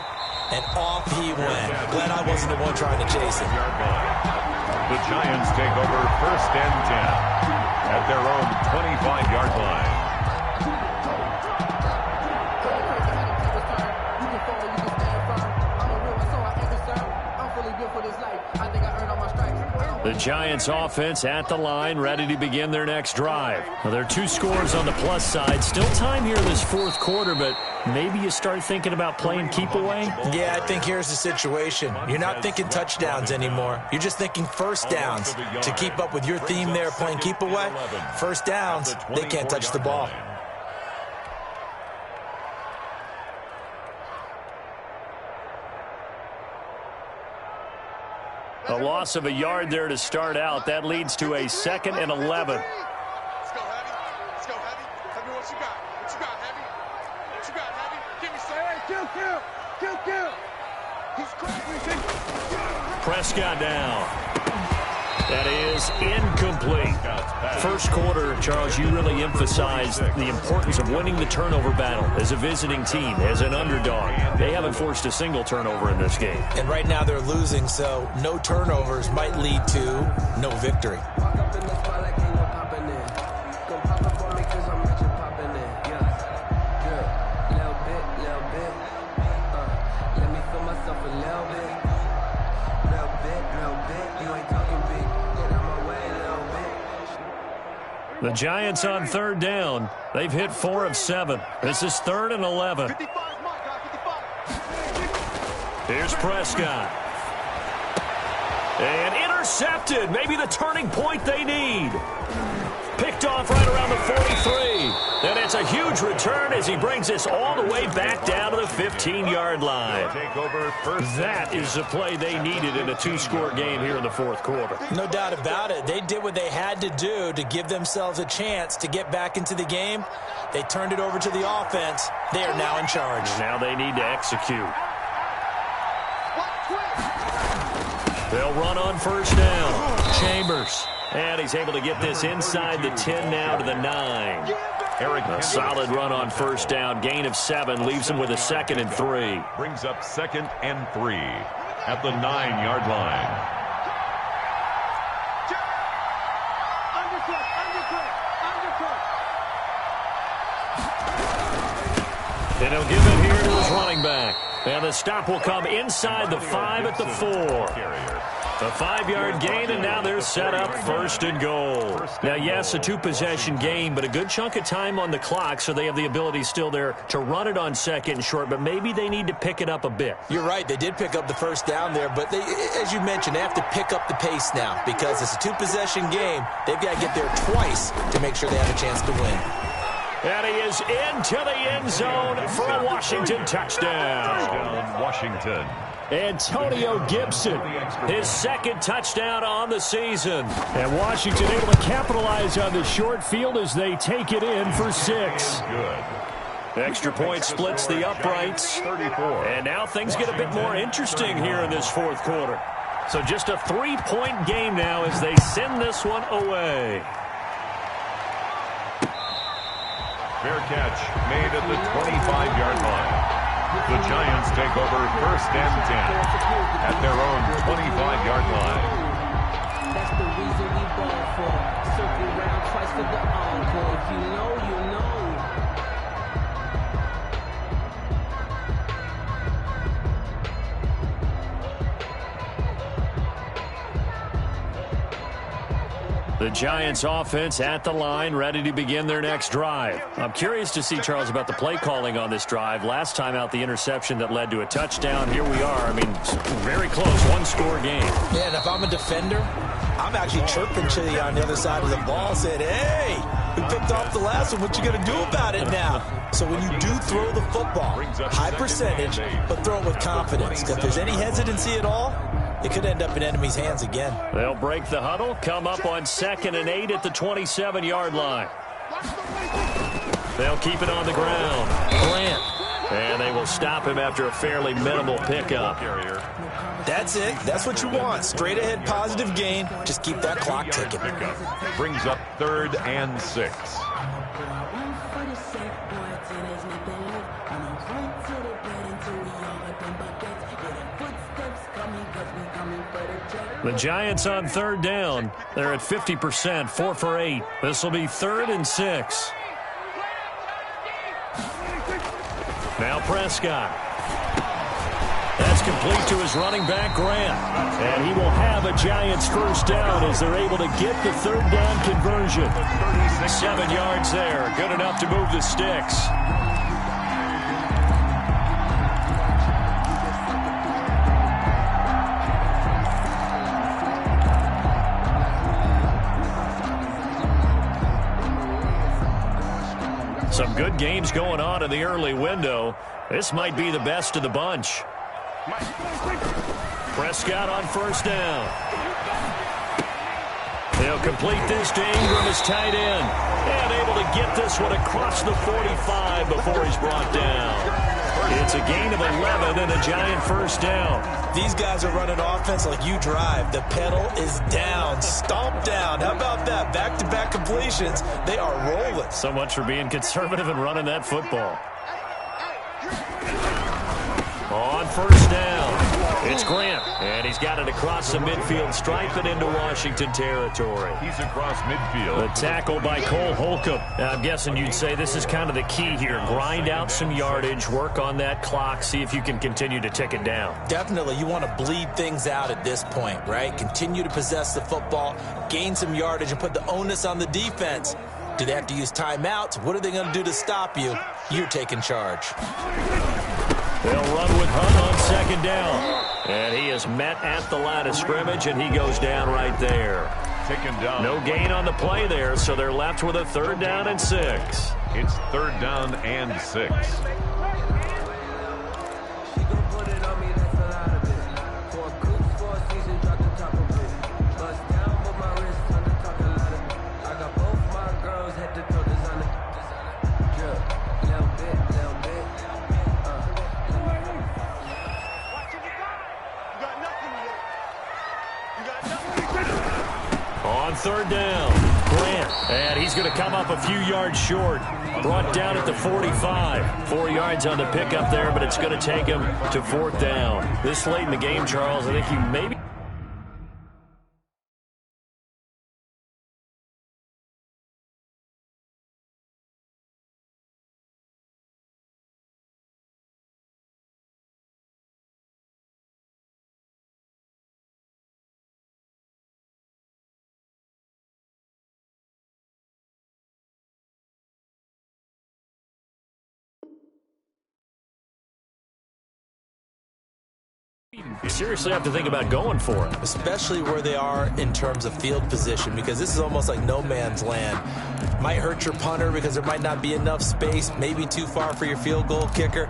and off he went. Glad I wasn't the one trying to chase him. The Giants take over 1st and 10 at their own 25-yard line. The Giants offense at the line, ready to begin their next drive. Now, there are 2 scores on the plus side. Still time here in this 4th quarter, but maybe you start thinking about playing keep away? Yeah, I think here's the situation. You're not thinking touchdowns anymore. You're just thinking first downs. To keep up with your theme there, playing keep away, first downs, they can't touch the ball. A loss of a yard there to start out. That leads to a 2nd and 11. Let's go, Heavy. Let's go, Heavy. Tell me what you got. What you got, Heavy? What you got, Heavy? Give me some. Kill. He's crazy. Prescott down. That is incomplete. First quarter, Charles, you really emphasized the importance of winning the turnover battle as a visiting team, as an underdog. They haven't forced a single turnover in this game. And right now they're losing, so no turnovers might lead to no victory. The Giants on 3rd down. They've hit 4 of 7. This is 3rd and 11. 55, my guy, 55. Here's Prescott. And intercepted. Maybe the turning point they need. Picked off right around the 43. And it's a huge return as he brings this all the way back down to the 15-yard line. That is the play they needed in a 2-score game here in the 4th quarter. No doubt about it. They did what they had to do to give themselves a chance to get back into the game. They turned it over to the offense. They are now in charge. Now they need to execute. They'll run on 1st down. Chambers. And he's able to get this inside the 10 now to the 9. A solid run on 1st down. Gain of 7 leaves him with a 2nd and 3. Brings up 2nd and 3 at the 9-yard line. And he'll give it here to his running back. And the stop will come inside the 5 at the 4. A 5-yard gain, and now they're set up 1st and goal. Now, yes, a 2-possession game, but a good chunk of time on the clock, so they have the ability still there to run it on 2nd and short, but maybe they need to pick it up a bit. You're right. They did pick up the 1st down there, but they, as you mentioned, they have to pick up the pace now because it's a 2-possession game. They've got to get there twice to make sure they have a chance to win. And he is into the end zone for a Washington touchdown. Washington. Antonio Gibson, his 2nd touchdown on the season. And Washington able to capitalize on the short field as they take it in for 6. Good. Extra point splits the uprights. And now things get a bit more interesting here in this 4th quarter. So just a 3-point game now as they send this one away. Fair catch made at the 25-yard line. The Giants take over 1st and 10 at their own 25-yard line. That's the reason we ball for. Circle round twice for the encore. If you know, you know. The Giants offense at the line, ready to begin their next drive. I'm curious to see, Charles, about the play calling on this drive. Last time out, the interception that led to a touchdown. Here we are. I mean, very close, 1-score game. Yeah, and if I'm a defender, I'm actually chirping to you on the other side of the ball, saying, hey, we picked off the last one. What you going to do about it now? So when you do throw the football, high percentage, but throw it with confidence. If there's any hesitancy at all, it could end up in enemy's hands again. They'll break the huddle, come up on 2nd and 8 at the 27-yard line. They'll keep it on the ground. Grant. And they will stop him after a fairly minimal pickup. That's it. That's what you want. Straight ahead positive gain. Just keep that clock ticking. Pickup brings up 3rd and 6. The Giants on 3rd down. They're at 50%, 4 for 8. This will be 3rd and 6. Now Prescott. That's complete to his running back, Grant. And he will have a Giants first down as they're able to get the 3rd down conversion. 7 yards there. Good enough to move the sticks. Some good games going on in the early window. This might be the best of the bunch. Prescott on first down. They'll complete this to Ingram as tight end. And able to get this one across the 45 before he's brought down. It's a gain of 11 and a Giant first down. These guys are running offense like you drive. The pedal is down, stomp down. How about that? Back-to-back completions. They are rolling. So much for being conservative and running that football. On first down, it's Grant, and he's got it across the midfield stripe and into Washington territory. He's across midfield. The tackle by Cole Holcomb. Now, I'm guessing you'd say this is kind of the key here. Grind out some yardage, work on that clock, see if you can continue to tick it down. Definitely, you want to bleed things out at this point, right? Continue to possess the football, gain some yardage, and put the onus on the defense. Do they have to use timeouts? What are they going to do to stop you? You're taking charge. They'll run with Hunt on second down. And he is met at the line of scrimmage, and he goes down right there. Taken down. No gain on the play there, so they're left with a 3rd down and 6. It's 3rd down and 6. On 3rd down, Grant, and he's going to come up a few yards short. Brought down at the 45. 4 yards on the pickup there, but it's going to take him to 4th down. This late in the game, Charles, I think you maybe... You seriously have to think about going for it. Especially where they are in terms of field position, because this is almost like no man's land. Might hurt your punter because there might not be enough space, maybe too far for your field goal kicker.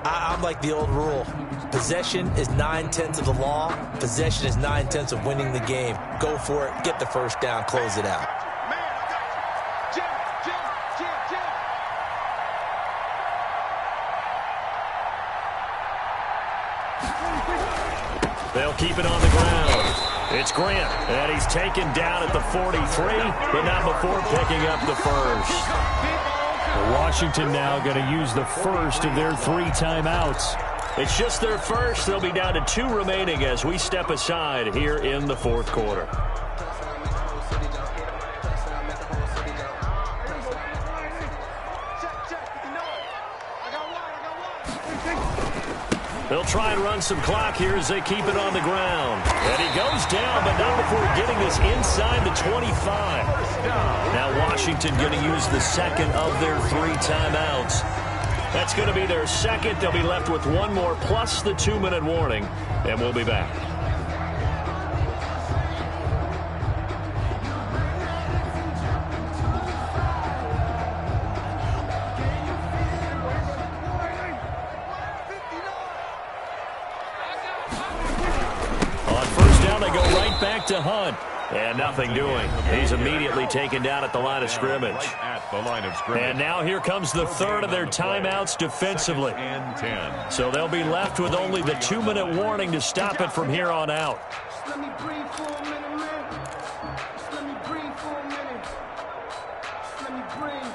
I'm like the old rule. Possession is 9/10 of the law. Possession is 9/10 of winning the game. Go for it. Get the first down. Close it out. They'll keep it on the ground. It's Grant, and he's taken down at the 43, but not before picking up the first. Washington now going to use the first of their 3 timeouts. It's just their first. They'll be down to 2 remaining as we step aside here in the 4th quarter. They'll try and run some clock here as they keep it on the ground. And he goes down, but not before getting this inside the 25. Now Washington going to use the second of their 3 timeouts. That's going to be their second. They'll be left with 1 more plus the 2-minute warning, and we'll be back. To Hunt. And nothing doing. He's immediately taken down at the line of scrimmage. And now here comes the third of their timeouts defensively. So they'll be left with only the 2-minute warning to stop it from here on out. Let me breathe for a minute, man. Just let me breathe for a minute. Just let me breathe.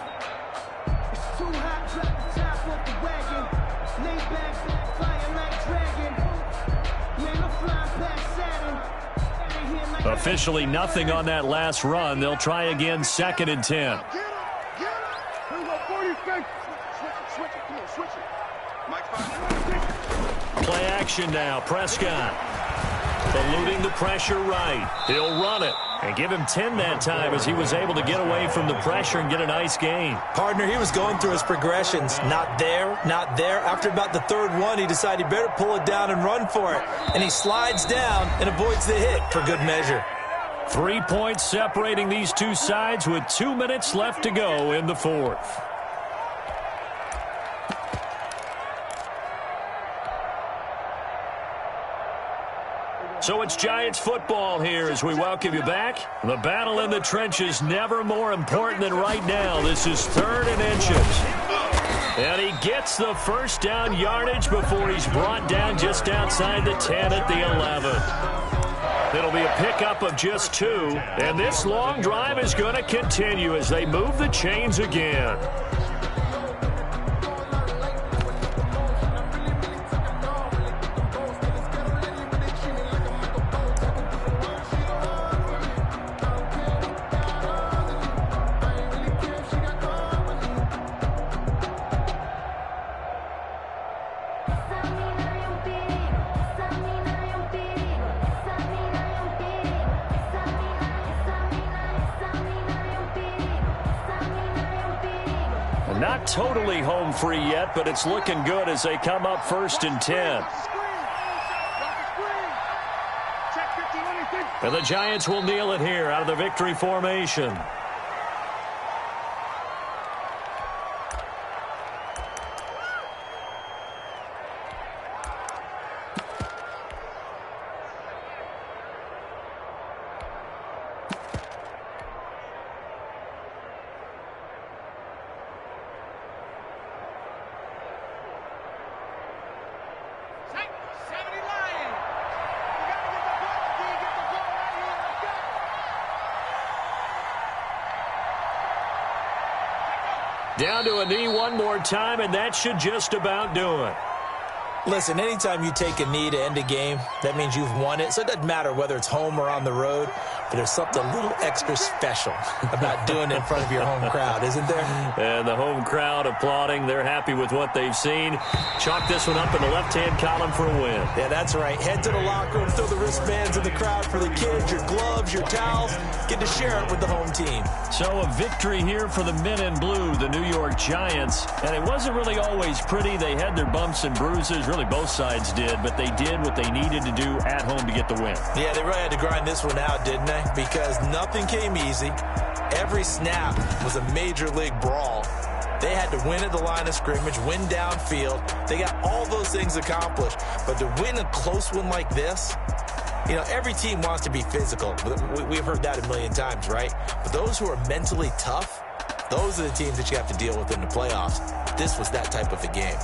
It's too hot, drop the top off the wagon. Lay back, fire like dragon. Man, I'm flying past Saturn. Officially nothing on that last run. They'll try again, 2nd and 10. Get him. Here we go, 40 feet. Switch it. Come on, switch it. Mike 5. Play action now. Prescott eluding the pressure right. He'll run it and give him 10 that time as he was able to get away from the pressure and get a nice gain. Partner, he was going through his progressions. Not there, not there. After about the third one, he decided he better pull it down and run for it. And he slides down and avoids the hit for good measure. 3 points separating these two sides with 2 minutes left to go in the fourth. So it's Giants football here as we welcome you back. The battle in the trenches never more important than right now. This is 3rd and inches. And he gets the first down yardage before he's brought down just outside the 10 at the 11. It'll be a pickup of just 2. And this long drive is going to continue as they move the chains again. Not totally home free yet, but it's looking good as they come up 1st and 10. And the Giants will kneel it here out of the victory formation. Down to a knee one more time, and that should just about do it. Listen, anytime you take a knee to end a game, that means you've won it. So it doesn't matter whether it's home or on the road, but there's something a little extra special about doing it in front of your home crowd, isn't there? And the home crowd applauding. They're happy with what they've seen. Chalk this one up in the left-hand column for a win. Yeah, that's right. Head to the locker room, throw the wristbands in the crowd for the kids, your gloves, your towels. Get to share it with the home team. So a victory here for the men in blue, the New York Giants. And it wasn't really always pretty. They had their bumps and bruises. Really, both sides did. But they did what they needed to do at home to get the win. Yeah, they really had to grind this one out, didn't they? Because nothing came easy. Every snap was a major league brawl. They had to win at the line of scrimmage, win downfield. They got all those things accomplished. But to win a close one like this, you know, every team wants to be physical. We've heard that a million times, right? But those who are mentally tough, those are the teams that you have to deal with in the playoffs. This was that type of a game.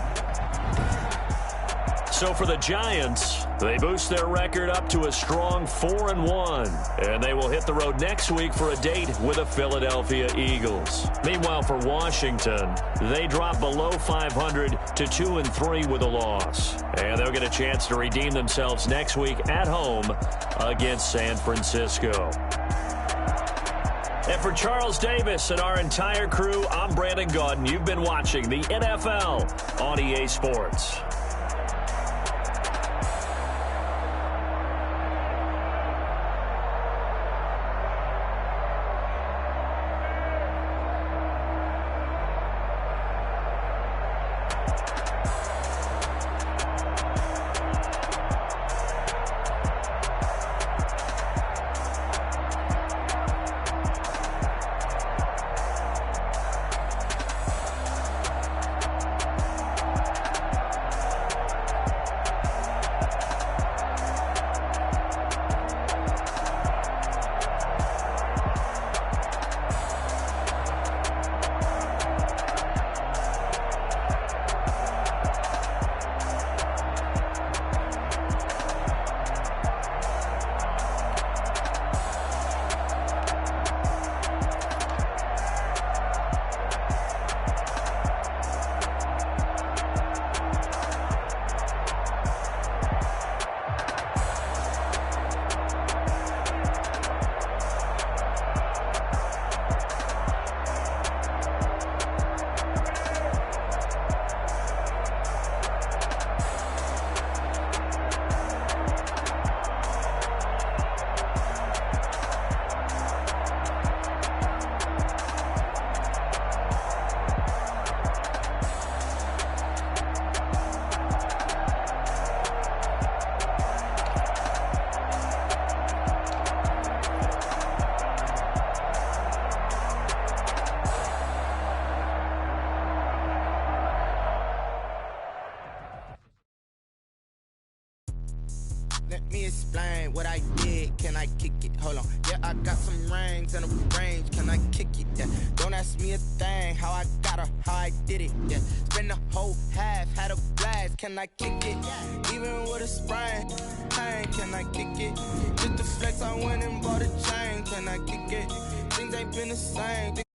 So for the Giants, they boost their record up to a strong 4-1. And they will hit the road next week for a date with the Philadelphia Eagles. Meanwhile, for Washington, they drop below 500 to 2-3 with a loss. And they'll get a chance to redeem themselves next week at home against San Francisco. And for Charles Davis and our entire crew, I'm Brandon Gaudin. You've been watching the NFL on EA Sports. me explain what I did. Can I kick it? Hold on. Yeah, I got some rings and a range. Can I kick it? Yeah. Don't ask me a thing. How I got her, how I did it. Yeah. Spend the whole half, had a blast. Can I kick it? Even with a sprain. Hey, can I kick it? Just the flex, I went and bought a chain. Can I kick it? Things ain't been the same.